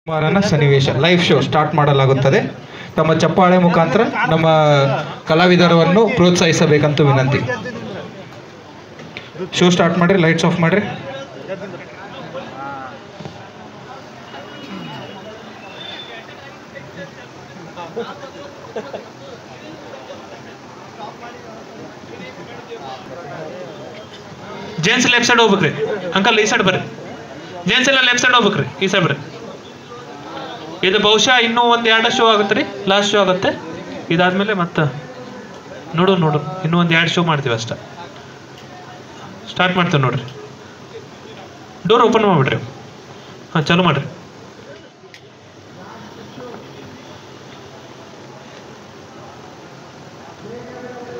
ಕುಮಾರನ ಸನ್ನಿವೇಶ live show start ಮಾಡಲಾಗುತ್ತದೆ. ತಮ್ಮ ಚಪ್ಪಾಳೆ ಮುಖಾಂತರ ನಮ್ಮ ಕಲಾವಿದರನ್ನು ಪ್ರೋತ್ಸಾಹಿಸಬೇಕಂತ ವಿನಂತಿ. ಶೋ ಸ್ಟಾರ್ಟ್ ಮಾಡ್ರಿ, ಲೈಟ್ಸ್ ಆಫ್ ಮಾಡ್ರಿ. ಜೇನ್ಸ್ ಲೆಫ್ಟ್ ಸೈಡ್ ಹೋಗ್ಬೇಕ್ರಿ. ಅಂಕಲ್ ಈ ಸೈಡ್ ಬರ್ರಿ. ಜೇನ್ಸ್ ಎಲ್ಲ ಲೆಫ್ಟ್ ಸೈಡ್ ಹೋಗ್ಬೇಕ್ರಿ, ಈ ಸೈಡ್ ಬರ್ರಿ. ಇದು ಬಹುಶಃ ಇನ್ನೂ ಒಂದು 2 ಶೋ ಆಗುತ್ತೆ ರೀ, ಲಾಸ್ಟ್ ಶೋ ಆಗುತ್ತೆ. ಇದಾದ್ಮೇಲೆ ಮತ್ತೆ ನೋಡು ಇನ್ನೂ ಒಂದು 2 ಶೋ ಮಾಡ್ತೀವಿ ಅಷ್ಟ. ಸ್ಟಾರ್ಟ್ ಮಾಡ್ತೀವಿ ನೋಡ್ರಿ. ಡೋರ್ ಓಪನ್ ಮಾಡ್ಬಿಡ್ರಿ. ಹಾಂ, ಚಾಲು ಮಾಡ್ರಿ.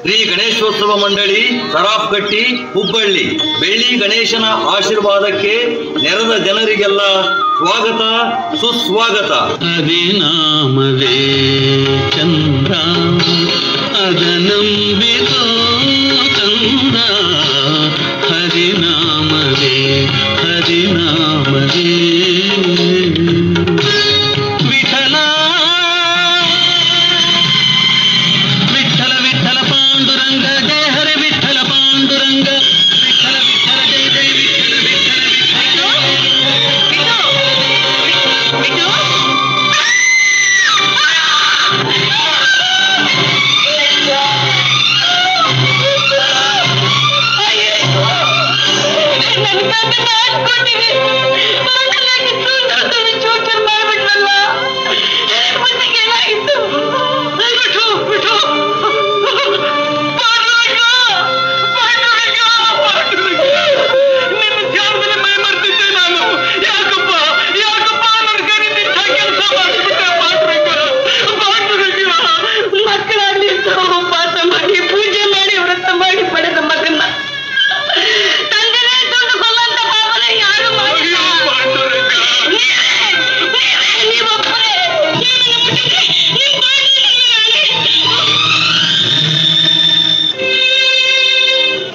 ಶ್ರೀ ಗಣೇಶೋತ್ಸವ ಮಂಡಳಿ ಸರಾಫ್ಗಟ್ಟಿ ಹುಬ್ಬಳ್ಳಿ ಬೆಳ್ಳಿ ಗಣೇಶನ ಆಶೀರ್ವಾದಕ್ಕೆ ನೆರೆದ ಜನರಿಗೆಲ್ಲ ಸ್ವಾಗತ ಸುಸ್ವಾಗತ. ಹರಿನಾಮವೇ ಚಂದ್ರ ಅದನಂಬಿದೋ ಚಂದ್ರ ಹರಿನಾಮವೇ ಹರಿನಾಮವೇ ವಿಠಲ ವಿಠಲ ವಿಠಲ ಪಾಂಡುರಂಗ ಜಯ ಹರಿ ವಿಠಲ ಪಾಂಡುರಂಗ ವಿಠಲ ವಿಠಲ ಜಯ ಜಯ ವಿಠಲ ವಿಠಲ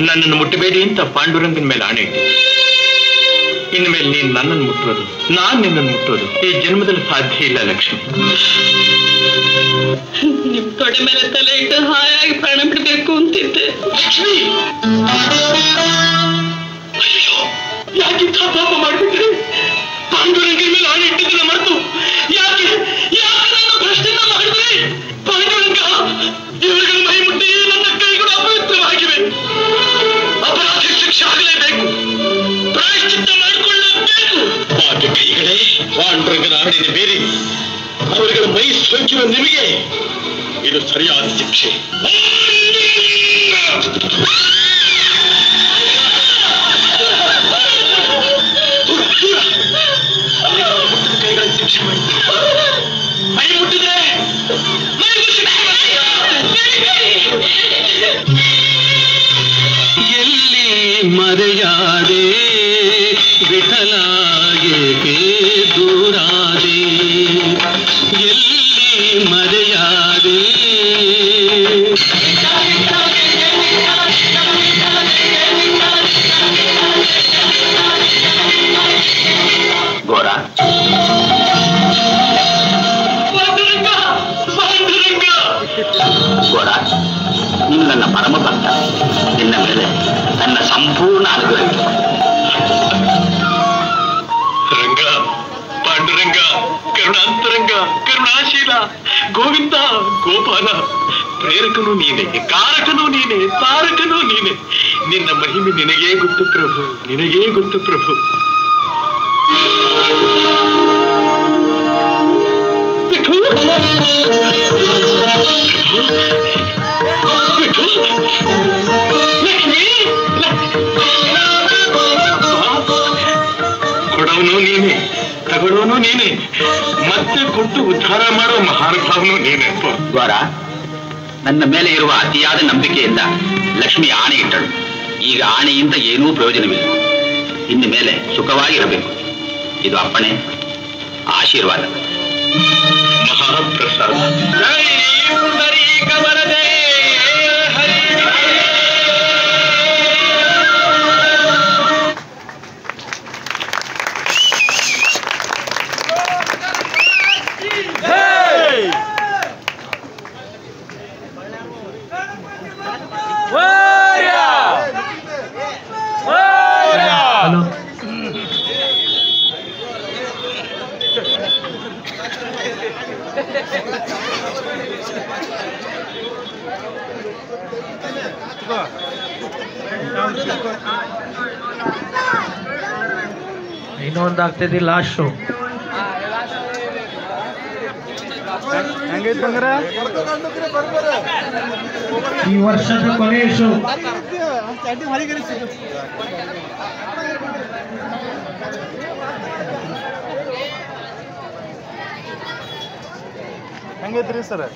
ನನ್ನನ್ನು ಮುಟ್ಟಬೇಡಿ ಅಂತ ಪಾಂಡುರಂಗನ ಮೇಲೆ ಆಣೆ. ಇನ್ನು ಮೇಲೆ ನೀನು ನನ್ನನ್ನು ಮುಟ್ಟೋದು, ನಾನು ನಿನ್ನನ್ನು ಮುಟ್ಟೋದು ಈ ಜನ್ಮದಲ್ಲಿ ಸಾಧ್ಯ ಇಲ್ಲ ಲಕ್ಷ್ಮಿ. ನಿಮ್ ತೊಡೆ ಮೇಲೆ ತಲೆ ಇಟ್ಟು ಹಾಯಾಗಿ ಪ್ರಾಣ ಬಿಡಬೇಕು ಅಂತಿದ್ದೆ. ಲಕ್ಷ್ಮಿ, ಅಯ್ಯೋ, ಯಾಕಿಂತ ಪಾಪ ಮಾಡ್ಬಿಟ್ರಿ? ಪಾಂಡುರಂಗನ ಮೇಲೆ ಆಣೆ ಇಟ್ಟಿದ್ದನ್ನ ಮರೆತು ಯಾಕೆ ನನ್ನ ಪ್ರಶ್ನೆ ಮಾಡಿದ್ರಿ? ಪಾಂಡುರಂಗ, ಇವರುಗಳ ಮೈ ಮುಟ್ಟಿ ನನ್ನ ಕೈಗಳು ಅಪವಿತ್ರವಾಗಿವೆ. ಅಪರಾಧ ಶಿಕ್ಷೆ ಆಗಲೇಬೇಕು, ಪ್ರಾಯಶ್ಚಿತ್ತ ಮಾಡಿಕೊಳ್ಳಬೇಕು. ಪಾಪಿ ಕೈಗಳೇ, ಪಾಂಡುರಂಗನ ಆಣೆಗೆ ಬೇರೆ ಅವರುಗಳ ಮೈ ಸೋಕಿರುವ ನಿಮಗೆ ಇದು ಸರಿಯಾದ ಶಿಕ್ಷೆ. ಕೈಗಳ ಶಿಕ್ಷೆ ಮಾಡಿ ಮೈ ಮುಟ್ಟಿದ್ರೆ ಎಲ್ಲಿ ಮರೆಯಾದೆ ವಿಠಲ ಏಕೆ ದೂರಾದೆ, ಎಲ್ಲಿ ಮರೆಯಾದೆ. ಗೋರ, ಗೋರ, ನೀನು ನನ್ನ ಪರಮ ಭಕ್ತ. ನಿನ್ನ ಮೇಲೆ ನನ್ನ ಸಂಪೂರ್ಣ ಅನುಗ್ರಹ. ರಂಗ, ಪಾಂಡುರಂಗ, ಕರುಣಾಂತರಂಗ, ಕರುಣಾಶೀಲ, ಗೋವಿಂದ, ಗೋಪಾಲ, ಪ್ರೇರಕನು ನೀನೆ, ಕಾರಕನು ನೀನೆ, ತಾರಕನು ನೀನೆ. ನಿನ್ನ ಮಹಿಮೆ ನಿನಗೇ ಗೊತ್ತು ಪ್ರಭು, ನಿನಗೇ ಗೊತ್ತು ಪ್ರಭು. ಕೊಡವನು ನೀನೆ, ತಗೊಳ್ಳೋನು ನೀನೆ, ಮತ್ತೆ ಕೊಟ್ಟು ಉದ್ಧಾರ ಮಾಡೋ ಮಹಾನುಭಾವನು ನೀನೆ. ದ್ವಾರ, ನನ್ನ ಮೇಲೆ ಇರುವ ಅತಿಯಾದ ನಂಬಿಕೆಯಿಂದ ಲಕ್ಷ್ಮಿ ಆಣೆ ಇಟ್ಟಳು. ಈಗ ಆಣೆಯಿಂದ ಏನೂ ಪ್ರಯೋಜನವಿಲ್ಲ. ಇನ್ನು ಮೇಲೆ ಸುಖವಾಗಿರಬೇಕು. ಇದು ಅಪ್ಪಣೆ, ಆಶೀರ್ವಾದ, ಮಹಾಪ್ರಸಾದ. ಜೈ ಪುಂಡರೀಕ ವರದೆ ಹರಿ. ಇನ್ನೊಂದು ಆಗ್ತೈತಿ ಲಾಸ್ಟ್ ಶೋ. ಈ ವರ್ಷದ ಕೊನೆಯ ಶೋ. ಹೆಂಗೈತ್ರಿ ಸರ್?